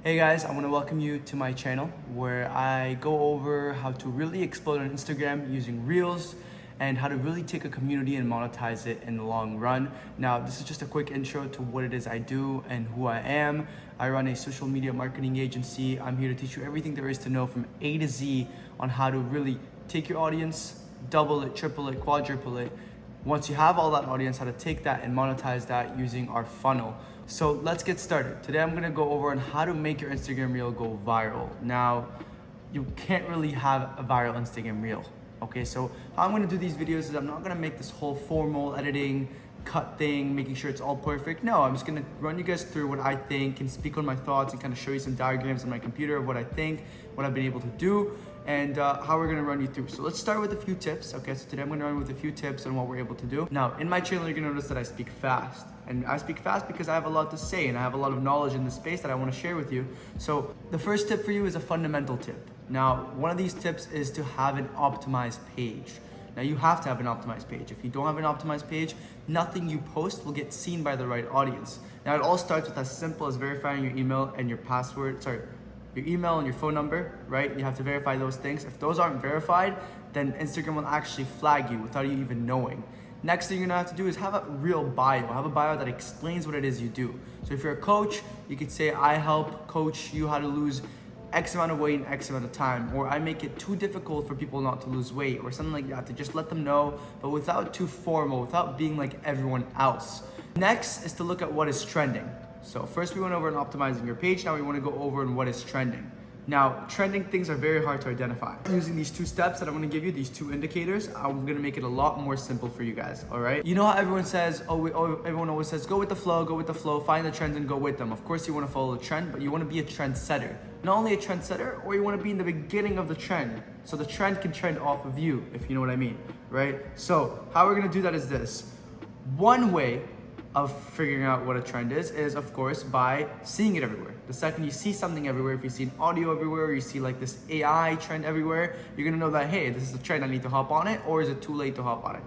Hey guys, I want to welcome you to my channel where I go over how to really explode on Instagram using Reels and how to really take a community and monetize it in the long run. Now, this is just a quick intro to what it is I do and who I am. I run a social media marketing agency. I'm here to teach you everything there is to know from A to Z on how to really take your audience, double it, triple it, quadruple it. Once you have all that audience, how to take that and monetize that using our funnel. So let's get started. Today I'm gonna go over on how to make your Instagram reel go viral. Now, you can't really have a viral Instagram reel. Okay, so how I'm gonna do these videos is I'm not gonna make this whole formal editing, cut thing, making sure it's all perfect. No, I'm just gonna run you guys through what I think and speak on my thoughts and kind of show you some diagrams on my computer of what I think, what I've been able to do, and how we're gonna run you through. So let's start with a few tips. Okay, so today I'm gonna run with a few tips on what we're able to do. Now, in my channel, you're gonna notice that I speak fast. And I speak fast because I have a lot to say and I have a lot of knowledge in this space that I wanna share with you. So the first tip for you is a fundamental tip. Now, one of these tips is to have an optimized page. Now, you have to have an optimized page. If you don't have an optimized page, nothing you post will get seen by the right audience. Now, it all starts with as simple as verifying your email and your password, your email and your phone number, right? You have to verify those things. If those aren't verified, then Instagram will actually flag you without you even knowing. Next thing you're gonna have to do is have a real bio. Have a bio that explains what it is you do. So if you're a coach, you could say, I help coach you how to lose X amount of weight in X amount of time, or I make it too difficult for people not to lose weight, or something like that, to just let them know, but without too formal, without being like everyone else. Next is to look at what is trending. So first we went over on optimizing your page, now we wanna go over on what is trending. Now, trending things are very hard to identify. Using these two steps that I'm gonna give you, these two indicators, I'm gonna make it a lot more simple for you guys, all right? You know how everyone says, everyone always says, go with the flow, find the trends and go with them. Of course you wanna follow the trend, but you wanna be a trendsetter. Not only a trendsetter, or you wanna be in the beginning of the trend. So the trend can trend off of you, if you know what I mean, right? So how we're gonna do that is this. One way of figuring out what a trend is of course by seeing it everywhere. The second you see something everywhere, if you see an audio everywhere, or you see like this AI trend everywhere, you're gonna know that, hey, this is a trend, I need to hop on it, or is it too late to hop on it?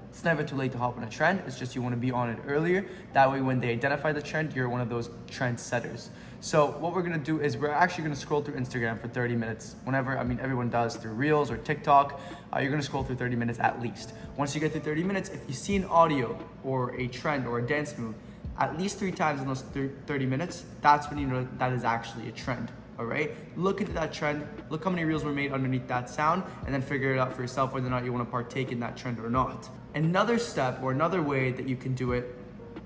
It's never too late to hop on a trend, it's just you wanna be on it earlier. That way when they identify the trend, you're one of those trend setters. So what we're gonna do is we're actually gonna scroll through Instagram for 30 minutes. Whenever, everyone does through Reels or TikTok, you're gonna scroll through 30 minutes at least. Once you get through 30 minutes, if you see an audio or a trend or a dance move, at least 3 times in those 30 minutes, that's when you know that is actually a trend, all right? Look into that trend, look how many reels were made underneath that sound, and then figure it out for yourself whether or not you wanna partake in that trend or not. Another step or another way that you can do it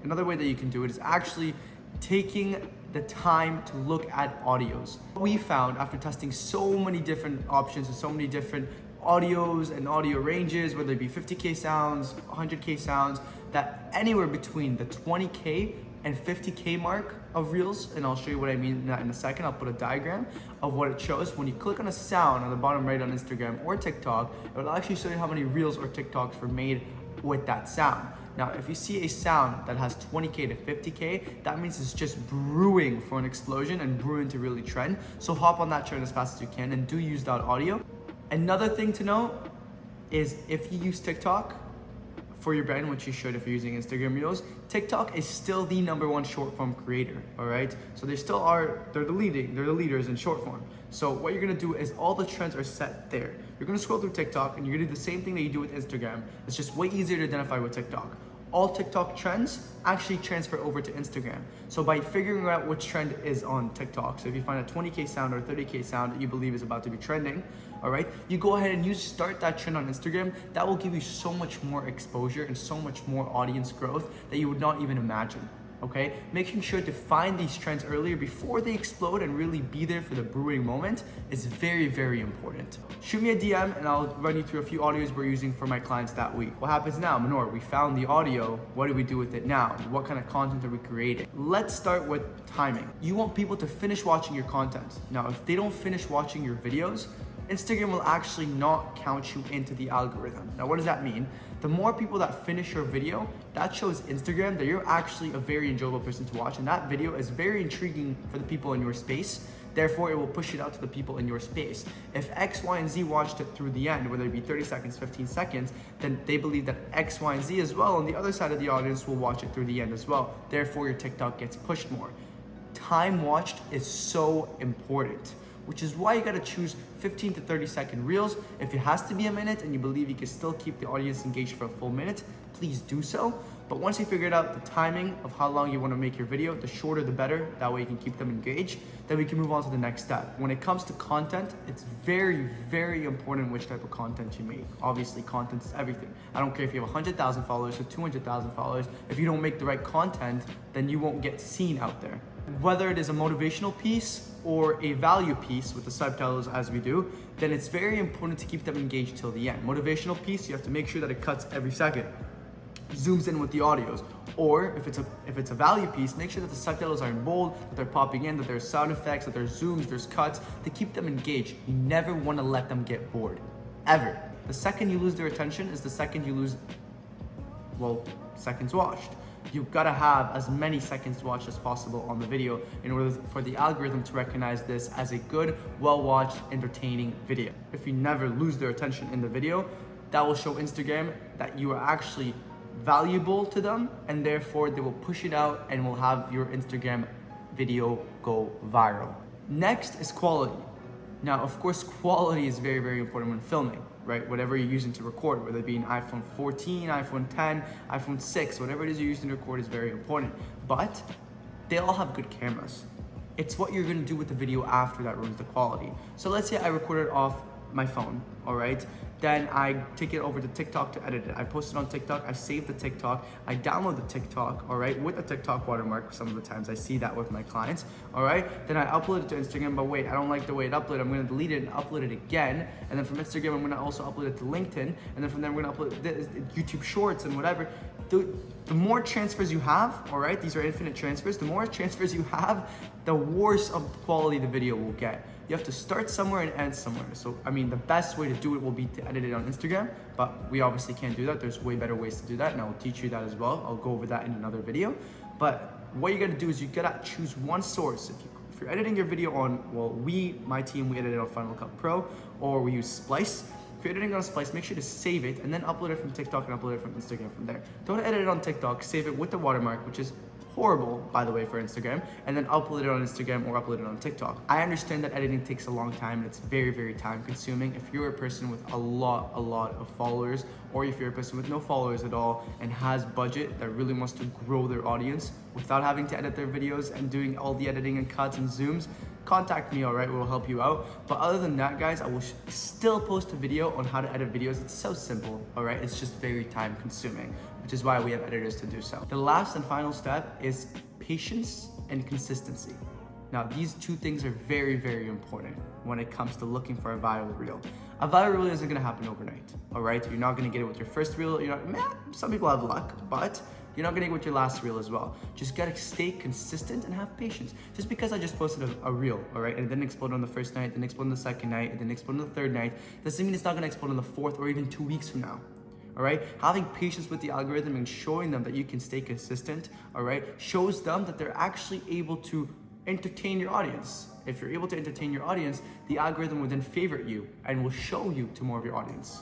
is actually taking the time to look at audios. We found after testing so many different options and so many different audios and audio ranges, whether it be 50K sounds, 100K sounds, that anywhere between the 20K and 50K mark of reels, and I'll show you what I mean in a second. I'll put a diagram of what it shows. When you click on a sound on the bottom right on Instagram or TikTok, it will actually show you how many reels or TikToks were made with that sound. Now, if you see a sound that has 20K to 50K, that means it's just brewing for an explosion and brewing to really trend. So hop on that trend as fast as you can and do use that audio. Another thing to know is if you use TikTok for your brand, which you should if you're using Instagram Reels, TikTok is still the #1 short form creator, all right? So they still are, they're the leaders in short form. So what you're gonna do is all the trends are set there. You're gonna scroll through TikTok and you're gonna do the same thing that you do with Instagram. It's just way easier to identify with TikTok. All TikTok trends actually transfer over to Instagram. So by figuring out which trend is on TikTok, so if you find a 20K sound or a 30K sound that you believe is about to be trending, all right, you go ahead and you start that trend on Instagram. That will give you so much more exposure and so much more audience growth that you would not even imagine. Okay, making sure to find these trends earlier before they explode and really be there for the brewing moment is very, very important. Shoot me a DM and I'll run you through a few audios we're using for my clients that week. What happens now? Manor, we found the audio. What do we do with it now? What kind of content are we creating? Let's start with timing. You want people to finish watching your content. Now, if they don't finish watching your videos, Instagram will actually not count you into the algorithm. Now, what does that mean? The more people that finish your video, that shows Instagram that you're actually a very enjoyable person to watch, and that video is very intriguing for the people in your space. Therefore, it will push it out to the people in your space. If X, Y, and Z watched it through the end, whether it be 30 seconds, 15 seconds, then they believe that X, Y, and Z as well on the other side of the audience will watch it through the end as well. Therefore, your TikTok gets pushed more. time watched is so important, which is why you gotta choose 15 to 30 second reels. If it has to be a minute and you believe you can still keep the audience engaged for a full minute, please do so. But once you figured out the timing of how long you want to make your video, the shorter the better, that way you can keep them engaged, then we can move on to the next step. When it comes to content, it's very, very important which type of content you make. Obviously, content is everything. I don't care if you have 100,000 followers or 200,000 followers. If you don't make the right content, then you won't get seen out there. Whether it is a motivational piece or a value piece with the subtitles as we do, then it's very important to keep them engaged till the end. Motivational piece, you have to make sure that it cuts every second, zooms in with the audios. Or if it's a value piece, make sure that the subtitles are in bold, that they're popping in, that there's sound effects, that there's zooms, there's cuts, to keep them engaged. You never want to let them get bored, ever. The second you lose their attention is the second you lose, well, seconds watched. You've got to have as many seconds watched as possible on the video in order for the algorithm to recognize this as a good, well-watched, entertaining video. If you never lose their attention in the video, that will show Instagram that you are actually valuable to them, and therefore they will push it out and will have your Instagram video go viral. Next is quality. Now, of course, quality is very, very important when filming, right? Whatever you're using to record, whether it be an iPhone 14, iPhone 10, iPhone 6, whatever it is you're using to record is very important. But they all have good cameras. It's what you're gonna do with the video after that ruins the quality. So let's say I recorded off my phone, all right? Then I take it over to TikTok to edit it. I post it on TikTok, I save the TikTok, I download the TikTok, all right, with a TikTok watermark. Some of the times I see that with my clients, all right? Then I upload it to Instagram, but wait, I don't like the way it uploaded. I'm gonna delete it and upload it again. And then from Instagram, I'm gonna also upload it to LinkedIn. And then from there, we're gonna upload YouTube Shorts and whatever. The more transfers you have, all right, these are infinite transfers, the more transfers you have, the worse of quality the video will get. You have to start somewhere and end somewhere. So, I mean, the best way to do it will be to edit it on Instagram, but we obviously can't do that. There's way better ways to do that, and I'll teach you that as well. I'll go over that in another video. But what you gotta do is you gotta choose one source. If you're editing your video on, well, my team, we edit it on Final Cut Pro, or we use Splice. If you're editing on Splice, make sure to save it and then upload it from TikTok and upload it from Instagram from there. Don't edit it on TikTok, save it with the watermark, which is horrible, by the way, for Instagram, and then upload it on Instagram or upload it on TikTok. I understand that editing takes a long time and it's very, very time consuming. If you're a person with a lot of followers, or if you're a person with no followers at all and has budget that really wants to grow their audience without having to edit their videos and doing all the editing and cuts and zooms, contact me, all right? We'll help you out. But other than that, guys, I will still post a video on how to edit videos. It's so simple, all right? It's just very time consuming, which is why we have editors to do so. The last and final step is patience and consistency. Now, these two things are very, very important when it comes to looking for a viral reel. A viral reel isn't gonna happen overnight, all right? You're not gonna get it with your first reel. Some people have luck, but you're not gonna get it with your last reel as well. Just gotta stay consistent and have patience. Just because I just posted a reel, all right, and it didn't explode on the first night, it didn't explode on the second night, it didn't explode on the third night, doesn't mean it's not gonna explode on the fourth or even 2 weeks from now. All right, having patience with the algorithm and showing them that you can stay consistent, all right, shows them that they're actually able to entertain your audience. If you're able to entertain your audience, the algorithm will then favorite you and will show you to more of your audience.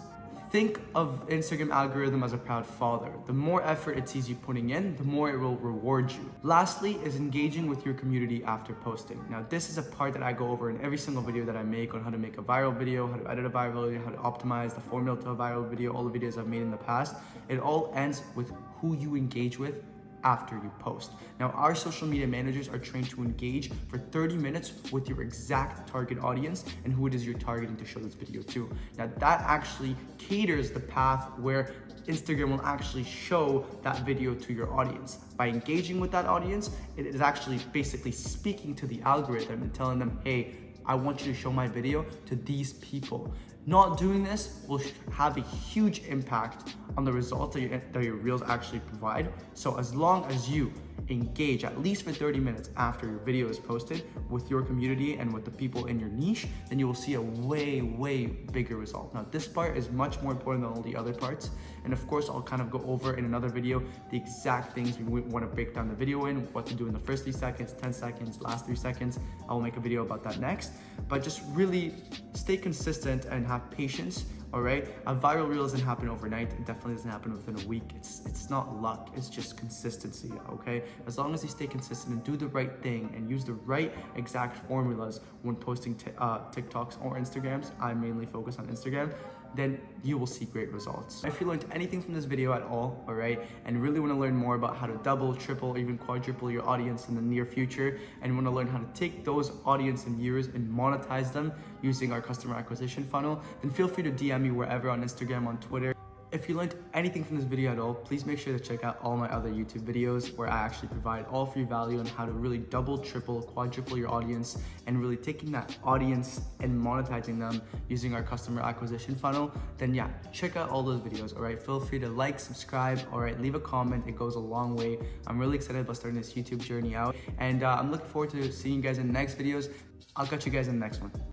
Think of Instagram algorithm as a proud father. The more effort it sees you putting in, the more it will reward you. Lastly is engaging with your community after posting. Now, this is a part that I go over in every single video that I make on how to make a viral video, how to edit a viral video, how to optimize the formula to a viral video, all the videos I've made in the past. It all ends with who you engage with after you post. Now, our social media managers are trained to engage for 30 minutes with your exact target audience and who it is you're targeting to show this video to. Now, that actually caters the path where Instagram will actually show that video to your audience. By engaging with that audience, it is actually basically speaking to the algorithm and telling them, hey, I want you to show my video to these people. Not doing this will have a huge impact on the results that your reels actually provide. So as long as you engage at least for 30 minutes after your video is posted with your community and with the people in your niche, then you will see a way bigger result. Now, this part is much more important than all the other parts. And of course, I'll kind of go over in another video the exact things we want to break down the video in, what to do in the first 3 seconds, 10 seconds, last 3 seconds. I will make a video about that next. But just really stay consistent and have patience all right? A viral reel doesn't happen overnight. It definitely doesn't happen within a week. It's not luck, it's just consistency, okay? As long as you stay consistent and do the right thing and use the right exact formulas when posting TikToks or Instagrams, I mainly focus on Instagram, then you will see great results. If you learned anything from this video at all right, and really want to learn more about how to double, triple, or even quadruple your audience in the near future, and want to learn how to take those audience and viewers and monetize them using our customer acquisition funnel, then feel free to DM me wherever, on Instagram, on Twitter. If you learned anything from this video at all, please make sure to check out all my other YouTube videos where I actually provide all free value on how to really double, triple, quadruple your audience, and really taking that audience and monetizing them using our customer acquisition funnel. Then yeah, check out all those videos, all right? Feel free to like, subscribe, all right? Leave a comment, it goes a long way. I'm really excited about starting this YouTube journey out, and I'm looking forward to seeing you guys in the next videos. I'll catch you guys in the next one.